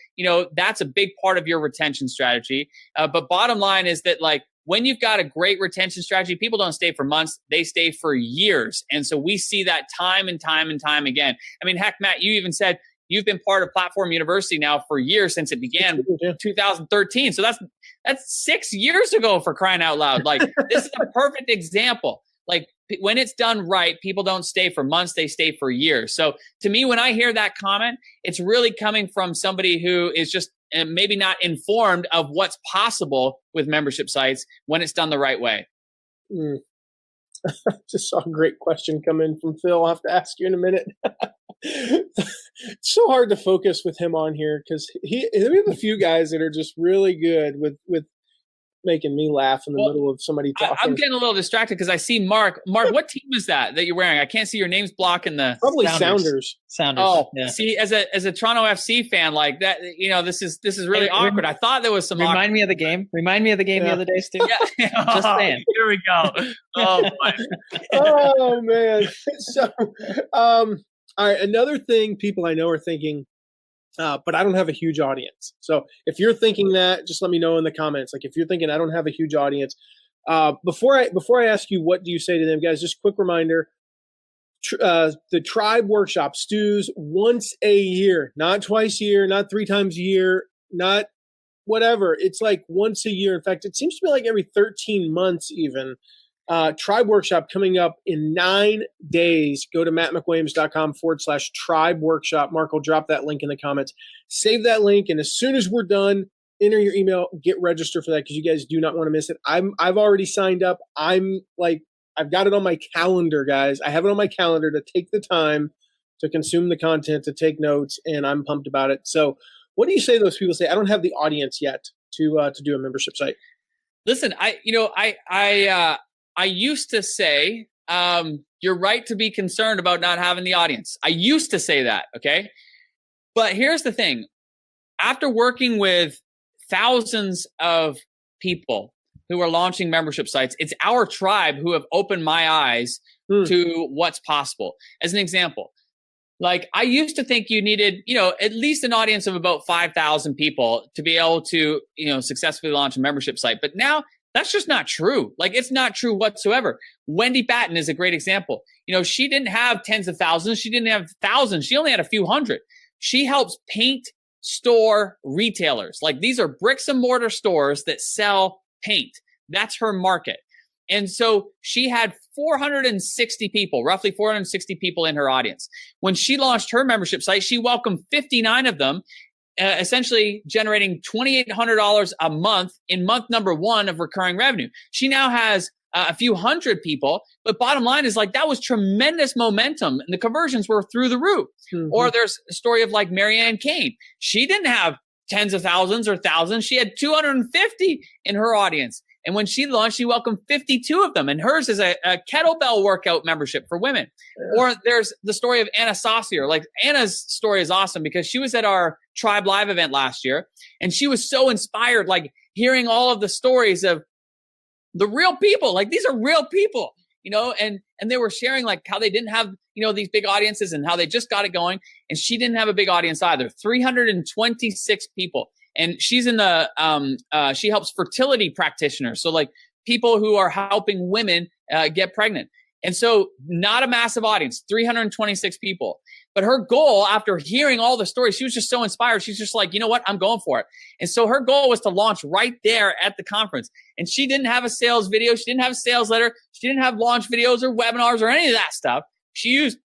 that's a big part of your retention strategy. But bottom line is that like, when you've got a great retention strategy, people don't stay for months, they stay for years. And so we see that time and time and time again. I mean, heck, Matt, you even said you've been part of Platform University now for years since it began in 2013. So that's 6 years ago, for crying out loud. Like, this is a perfect example. Like, when it's done right, people don't stay for months, they stay for years. So to me, when I hear that comment, it's really coming from somebody who is just maybe not informed of what's possible with membership sites when it's done the right way. Just saw a great question come in from Phil. I'll have to ask you in a minute. It's so hard to focus with him on here because we have a few guys that are just really good with making me laugh in the middle of somebody talking. I'm getting a little distracted because I see Mark. Mark, what team is that you're wearing? I can't see your name's blocking the. Probably Sounders. Oh, yeah. See, as a Toronto FC fan, like that, this is really awkward. I thought there was some. Remind me of the game the other day, Stu. Yeah. Just saying. Here we go. Oh, oh man. So, all right. Another thing people I know are thinking. But I don't have a huge audience. So if you're thinking that, just let me know in the comments. Like if you're thinking I don't have a huge audience, before I ask you what do you say to them, guys, just quick reminder, the Tribe Workshop, Stu's once a year, not twice a year, not 3 times a year, not whatever. It's like once a year. In fact, it seems to be like every 13 months even. Tribe Workshop coming up in 9 days. Go to mattmcwilliams.com/Tribe Workshop. Mark will drop that link in the comments. Save that link, and as soon as we're done, enter your email, get registered for that because you guys do not want to miss it. I've already signed up. I've got it on my calendar, guys. I have it on my calendar to take the time to consume the content, to take notes, and I'm pumped about it. So what do you say to those people say, I don't have the audience yet to do a membership site? Listen, I used to say, you're right to be concerned about not having the audience. I used to say that, okay? But here's the thing. After working with thousands of people who are launching membership sites, it's our tribe who have opened my eyes to what's possible. As an example, like I used to think you needed, at least an audience of about 5,000 people to be able to, successfully launch a membership site. But now that's just not true. Like it's not true whatsoever. Wendy Batten is a great example. She didn't have tens of thousands. She didn't have thousands. She only had a few hundred. She helps paint store retailers. Like these are bricks and mortar stores that sell paint. That's her market. And so she had 460 people, roughly 460 people in her audience. When she launched her membership site, she welcomed 59 of them, essentially generating $2,800 a month in month number 1 of recurring revenue. She now has a few hundred people, but bottom line is like that was tremendous momentum and the conversions were through the roof. Mm-hmm. Or there's a story of like Marianne Kane. She didn't have tens of thousands or thousands. She had 250 in her audience. And when she launched, she welcomed 52 of them. And hers is a kettlebell workout membership for women. Yeah. Or there's the story of Anna Saucier. Like Anna's story is awesome because she was at our Tribe Live event last year. And she was so inspired, like hearing all of the stories of the real people. Like these are real people, and they were sharing like how they didn't have, these big audiences and how they just got it going. And she didn't have a big audience either. 326 people. And she's in the, she helps fertility practitioners. So like people who are helping women get pregnant. And so not a massive audience, 326 people. But her goal after hearing all the stories, she was just so inspired. She's just like, you know what? I'm going for it. And so her goal was to launch right there at the conference. And she didn't have a sales video. She didn't have a sales letter. She didn't have launch videos or webinars or any of that stuff. She used,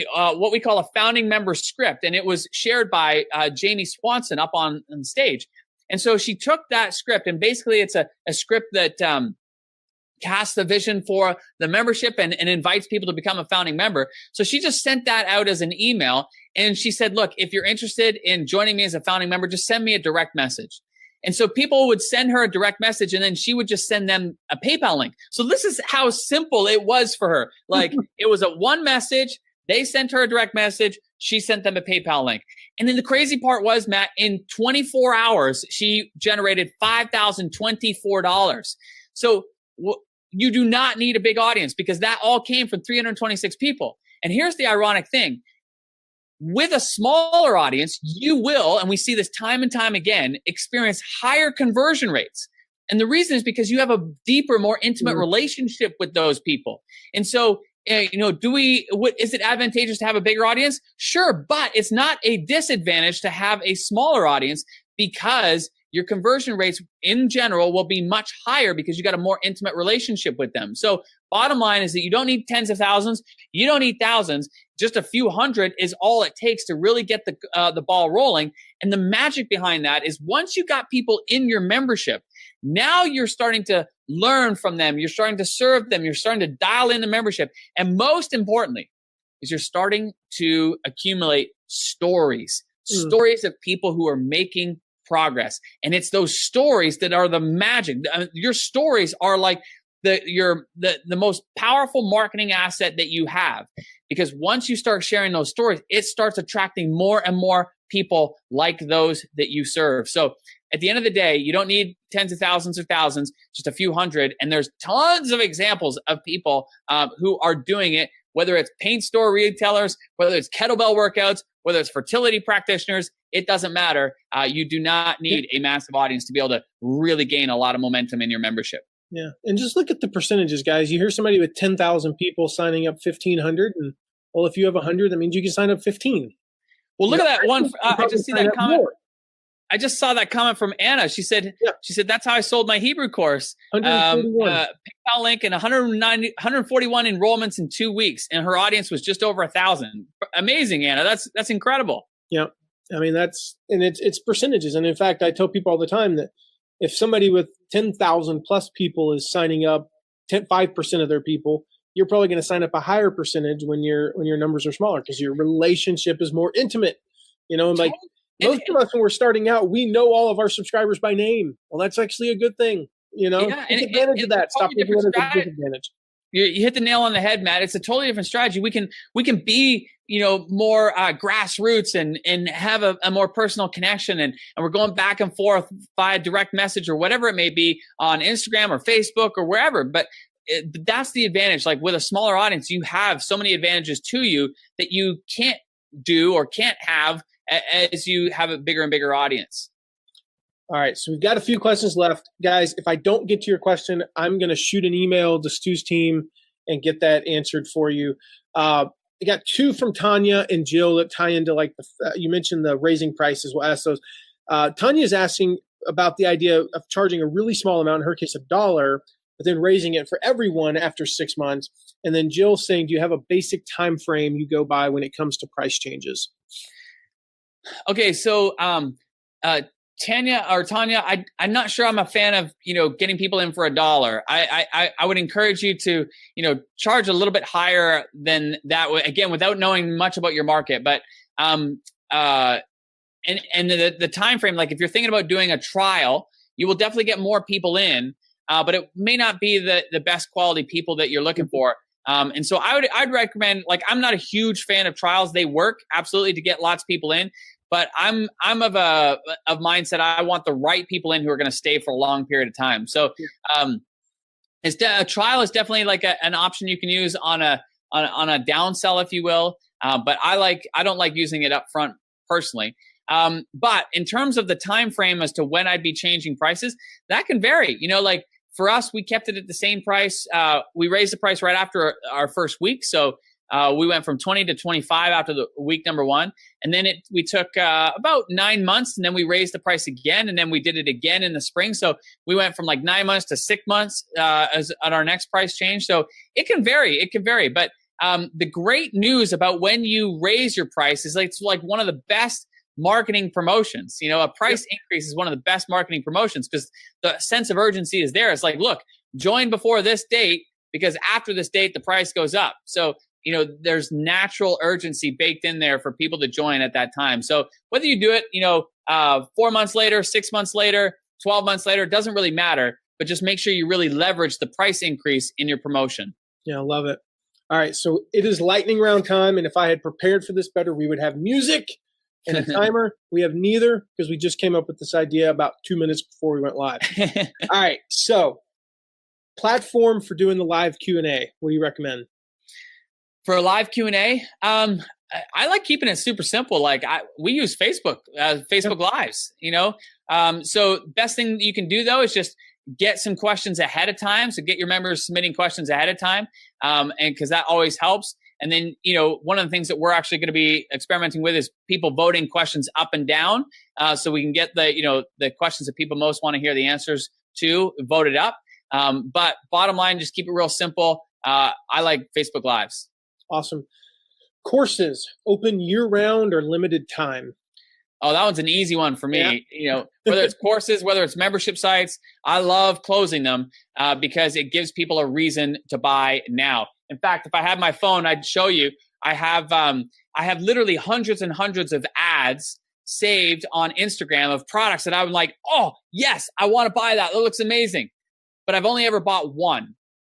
what we call a founding member script. And it was shared by Jamie Swanson up on stage. And so she took that script and basically it's a script that casts the vision for the membership and invites people to become a founding member. So she just sent that out as an email. And she said, look, if you're interested in joining me as a founding member, just send me a direct message. And so people would send her a direct message and then she would just send them a PayPal link. So this is how simple it was for her. Like it was a one message. They sent her a direct message. She sent them a PayPal link. And then the crazy part was, Matt, in 24 hours, she generated $5,024. So you do not need a big audience because that all came from 326 people. And here's the ironic thing. With a smaller audience, you will, and we see this time and time again, experience higher conversion rates. And the reason is because you have a deeper, more intimate relationship with those people. And so, is it advantageous to have a bigger audience? Sure, but it's not a disadvantage to have a smaller audience because your conversion rates in general will be much higher because you got a more intimate relationship with them. So bottom line is that you don't need tens of thousands. You don't need thousands. Just a few hundred is all it takes to really get the ball rolling. And the magic behind that is once you got people in your membership, now you're starting to learn from them. You're starting to serve them. You're starting to dial in the membership. And most importantly is you're starting to accumulate stories of people who are making progress. And it's those stories that are the magic. Your stories are like the most powerful marketing asset that you have. Because once you start sharing those stories, it starts attracting more and more people like those that you serve. So at the end of the day, you don't need tens of thousands or thousands, just a few hundred. And there's tons of examples of people who are doing it, whether it's paint store retailers, whether it's kettlebell workouts, whether it's fertility practitioners, it doesn't matter. You do not need a massive audience to be able to really gain a lot of momentum in your membership. Yeah. And just look at the percentages, guys. You hear somebody with 10,000 people signing up 1,500. And well, if you have 100, that means you can sign up 15. Well, look at that one. I just see that comment. I just saw that comment from Anna. She said, that's how I sold my Hebrew course. PayPal link and 141 enrollments in 2 weeks. And her audience was just over 1,000. Amazing, Anna. That's incredible. Yeah. I mean, it's percentages. And in fact, I tell people all the time that if somebody with 10,000 plus people is signing up 5% of their people, you're probably going to sign up a higher percentage when your numbers are smaller because your relationship is more intimate. And like most of us when we're starting out, we know all of our subscribers by name. Well, that's actually a good thing. Take advantage of that. Stop taking it as a disadvantage. You hit the nail on the head, Matt. It's a totally different strategy. We can be, more grassroots and have a more personal connection. And we're going back and forth via direct message or whatever it may be on Instagram or Facebook or wherever. But that's the advantage. Like with a smaller audience, you have so many advantages to you that you can't do or can't have as you have a bigger and bigger audience. All right, so we've got a few questions left. Guys, if I don't get to your question, I'm going to shoot an email to Stu's team and get that answered for you. I got two from Tanya and Jill that tie into you mentioned the raising prices. We'll ask those. Tanya's asking about the idea of charging a really small amount, in her case $1, but then raising it for everyone after 6 months. And then Jill saying, do you have a basic time frame you go by when it comes to price changes? Okay, so Tanya, I'm not sure I'm a fan of, getting people in for $1. I would encourage you to, charge a little bit higher than that, again, without knowing much about your market. But, and the time frame, like if you're thinking about doing a trial, you will definitely get more people in, but it may not be the best quality people that you're looking for. And so I'd recommend, like, I'm not a huge fan of trials. They work absolutely to get lots of people in. But I'm of mindset. I want the right people in who are going to stay for a long period of time. So a trial is definitely like an option you can use on a downsell, if you will. But I don't like using it up front personally. But in terms of the time frame as to when I'd be changing prices, that can vary. Like for us, we kept it at the same price. We raised the price right after our first week. So we went from 20 to 25 after the week number 1. And then we took about 9 months, and then we raised the price again. And then we did it again in the spring. So we went from like 9 months to 6 months as on our next price change. So it can vary. But the great news about when you raise your price is it's like one of the best marketing promotions. A price increase is one of the best marketing promotions because the sense of urgency is there. It's like, look, join before this date because after this date, the price goes up. So there's natural urgency baked in there for people to join at that time. So whether you do it, 4 months later, 6 months later, 12 months later, it doesn't really matter, but just make sure you really leverage the price increase in your promotion. Yeah, I love it. All right. So it is lightning round time. And if I had prepared for this better, we would have music and a timer. We have neither because we just came up with this idea about 2 minutes before we went live. All right. So platform for doing the live Q&A. What do you recommend? For a live Q&A, I like keeping it super simple. Like we use Facebook Lives, So best thing you can do though is just get some questions ahead of time. So get your members submitting questions ahead of time, and because that always helps. And then one of the things that we're actually going to be experimenting with is people voting questions up and down, so we can get the questions that people most want to hear the answers to voted up. But bottom line, just keep it real simple. I like Facebook Lives. Awesome. Courses, open year-round or limited time? Oh, that one's an easy one for me. Yeah. Whether it's courses, whether it's membership sites, I love closing them because it gives people a reason to buy now. In fact, if I had my phone, I'd show you. I have literally hundreds and hundreds of ads saved on Instagram of products that I'm like, oh, yes, I want to buy that. That looks amazing. But I've only ever bought one.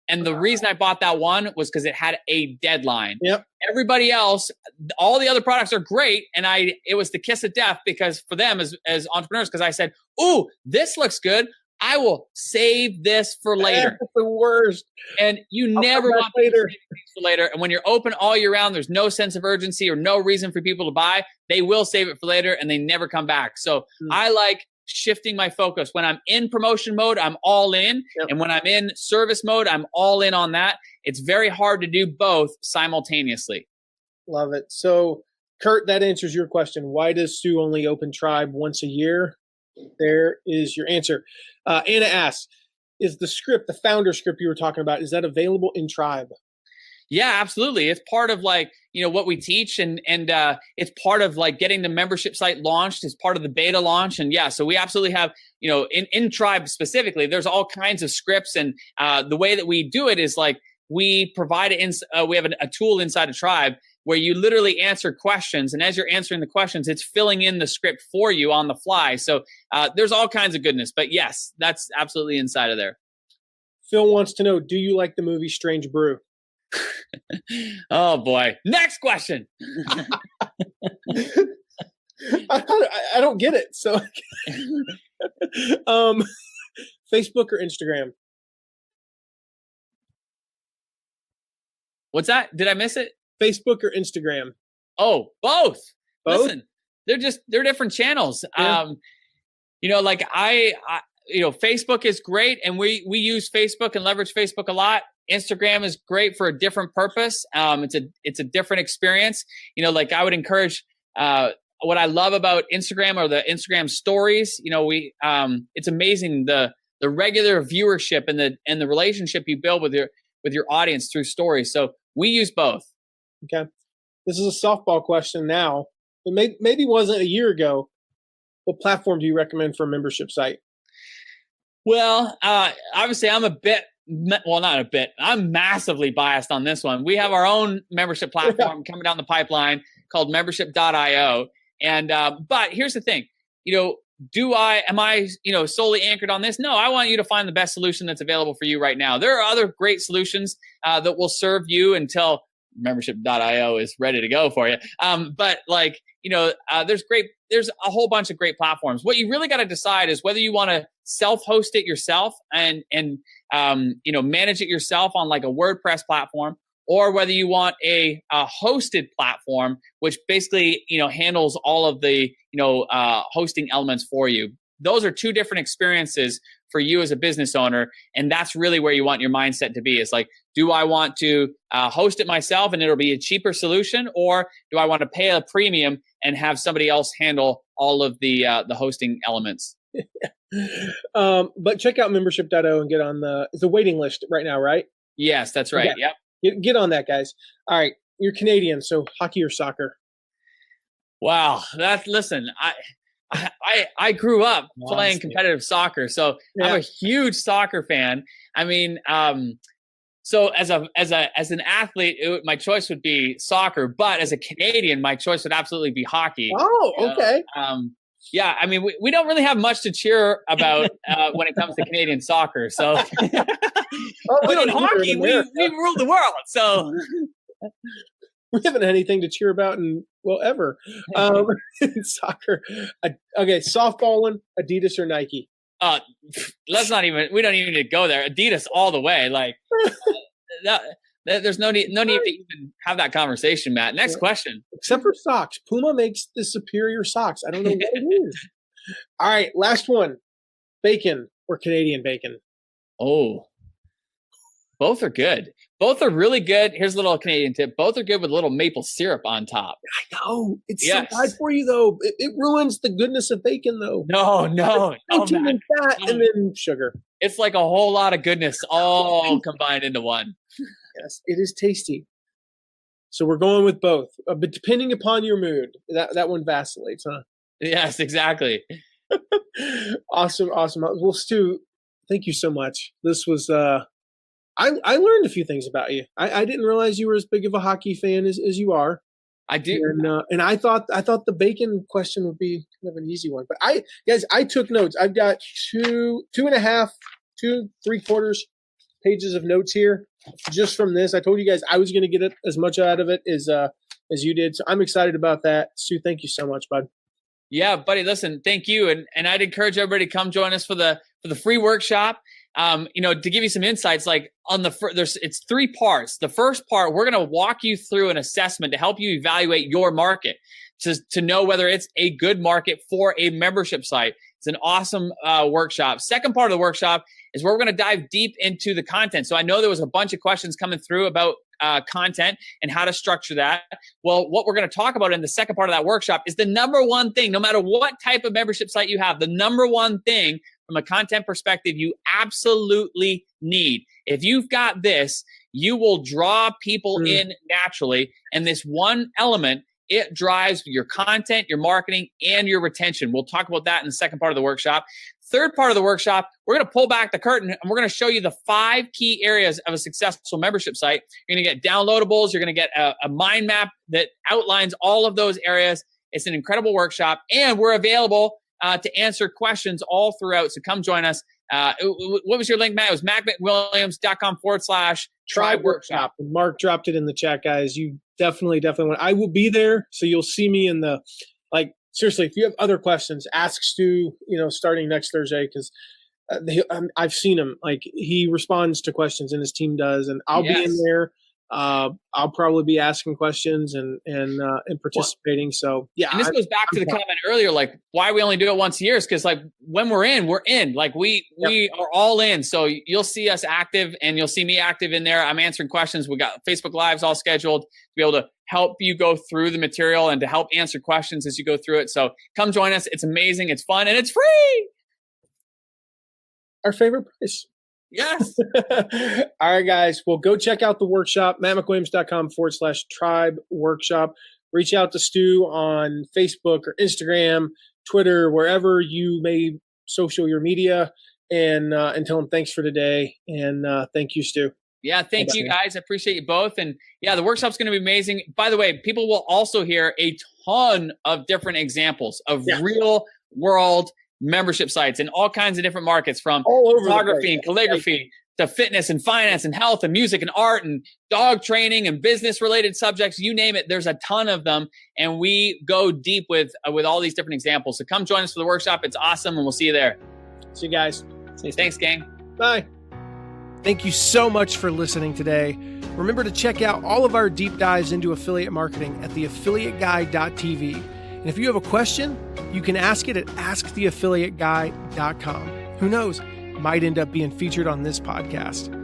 And the reason I bought that one was because it had a deadline. Yep. Everybody else, all the other products are great. And it was the kiss of death because for them as entrepreneurs, because I said, ooh, this looks good. I will save this for later. That's the worst. And you never want to save things for later. And when you're open all year round, there's no sense of urgency or no reason for people to buy. They will save it for later and they never come back. So I like shifting my focus. When I'm in promotion mode, I'm all in. Yep. And when I'm in service mode, I'm all in on that. It's very hard to do both simultaneously. Love it. So, Kurt, that answers your question. Why does Stu only open Tribe once a year? There is your answer. Anna asks, is the script, the founder script you were talking about, is that available in Tribe? Yeah, absolutely. It's part of like, what we teach and it's part of like getting the membership site launched. It's part of the beta launch. And yeah, so we absolutely have, in Tribe specifically, there's all kinds of scripts. And the way that we do it is like we provide we have a tool inside of Tribe where you literally answer questions. And as you're answering the questions, it's filling in the script for you on the fly. So there's all kinds of goodness. But yes, that's absolutely inside of there. Phil wants to know, do you like the movie Strange Brew? Oh boy. Next question. I don't get it. So Facebook or Instagram? What's that? Did I miss it? Facebook or Instagram? Oh, both. Both? Listen, they're different channels. Yeah. Like Facebook is great, and we use Facebook and leverage Facebook a lot. Instagram is great for a different purpose. It's a different experience. Like I would encourage, what I love about Instagram are the Instagram stories. It's amazing the regular viewership and the relationship you build with your audience through stories. So we use both. Okay. This is a softball question now. It maybe wasn't a year ago. What platform do you recommend for a membership site? Well, obviously I'm not a bit. I'm massively biased on this one. We have our own membership platform coming down the pipeline called membership.io. And, but here's the thing, am I solely anchored on this? No, I want you to find the best solution that's available for you right now. There are other great solutions, that will serve you until membership.io is ready to go for you. But like, there's a whole bunch of great platforms. What you really got to decide is whether you want to self-host it yourself and manage it yourself on like a WordPress platform, or whether you want a hosted platform, which basically, handles all of the, hosting elements for you. Those are two different experiences for you as a business owner. And that's really where you want your mindset to be. It's like, do I want to host it myself and it'll be a cheaper solution? Or do I want to pay a premium and have somebody else handle all of the hosting elements? But check out membership.io and get on the waiting list right now, right? Yes, that's right. Okay. Yep. Get on that, guys. All right. You're Canadian, so hockey or soccer? Wow. Listen, I grew up playing competitive soccer, so I'm a huge soccer fan. I mean, so as an athlete, my choice would be soccer, but as a Canadian, my choice would absolutely be hockey. Oh, okay. Yeah, I mean, we don't really have much to cheer about when it comes to Canadian soccer. So, but in hockey, we rule the world. So. We haven't had anything to cheer about ever. Soccer. Okay, softballing, Adidas or Nike? We don't even need to go there. Adidas all the way. Like, there's no need to even have that conversation, Matt. Next question. Except for socks. Puma makes the superior socks. I don't know what it is. All right, last one. Bacon or Canadian bacon? Oh, both are good. Both are really good. Here's a little Canadian tip. Both are good with a little maple syrup on top. I know. It's so bad for you, though. It ruins the goodness of bacon, though. No. Protein and fat and then sugar. It's like a whole lot of goodness all combined into one. Yes, it is tasty. So we're going with both. But depending upon your mood, that one vacillates, huh? Yes, exactly. Awesome. Well, Stu, thank you so much. This was... I learned a few things about you. I didn't realize you were as big of a hockey fan as you are. I do. And I thought the bacon question would be kind of an easy one. But I took notes. I've got 2.5, 2 3/4 pages of notes here just from this. I told you guys I was going to get as much out of it as you did. So I'm excited about that. Stu, thank you so much, bud. Yeah, buddy. Listen, thank you. And I'd encourage everybody to come join us for the free workshop. To give you some insights, like on it's 3 parts. The first part, we're going to walk you through an assessment to help you evaluate your market to know whether it's a good market for a membership site. It's an awesome workshop. Second part of the workshop is where we're going to dive deep into the content. So I know there was a bunch of questions coming through about content and how to structure that. Well, what we're going to talk about in the second part of that workshop is the number one thing, no matter what type of membership site you have, the number one thing from a content perspective you absolutely need. If you've got this, you will draw people in naturally. And this one element, it drives your content, your marketing, and your retention. We'll talk about that in the second part of the workshop. Third part of the workshop, we're going to pull back the curtain and we're going to show you the 5 key areas of a successful membership site. You're going to get downloadables. You're going to get a mind map that outlines all of those areas. It's an incredible workshop, and we're available to answer questions all throughout. So come join us. What was your link, Matt? It was mattmcwilliams.com/tribe workshop. Mark dropped it in the chat, guys. You definitely want. I will be there, so you'll see me in the seriously, if you have other questions, ask Stu, starting next Thursday, because I've seen him. He responds to questions, and his team does, and I'll be in there. I'll probably be asking questions and participating. So yeah. And this goes back to the comment earlier, why we only do it once a year is because when we're in. We are all in. So you'll see us active, and you'll see me active in there. I'm answering questions. We got Facebook Lives all scheduled to be able to help you go through the material and to help answer questions as you go through it. So come join us. It's amazing. It's fun, and it's free. Our favorite price. Yes. All right, guys. Well, go check out the workshop, mattmcwilliams.com/tribe workshop. Reach out to Stu on Facebook or Instagram, Twitter, wherever you may social your media, and tell him thanks for today. And thank you, Stu. Yeah, thank you, guys. I appreciate you both. And yeah, the workshop's going to be amazing. By the way, people will also hear a ton of different examples of real world membership sites in all kinds of different markets, from photography and calligraphy to fitness and finance and health and music and art and dog training and business related subjects. You name it. There's a ton of them. And we go deep with all these different examples. So come join us for the workshop. It's awesome. And we'll see you there. See you guys. Thanks, gang. Bye. Thank you so much for listening today. Remember to check out all of our deep dives into affiliate marketing at theaffiliateguy.tv. And if you have a question, you can ask it at asktheaffiliateguy.com. Who knows? Might end up being featured on this podcast.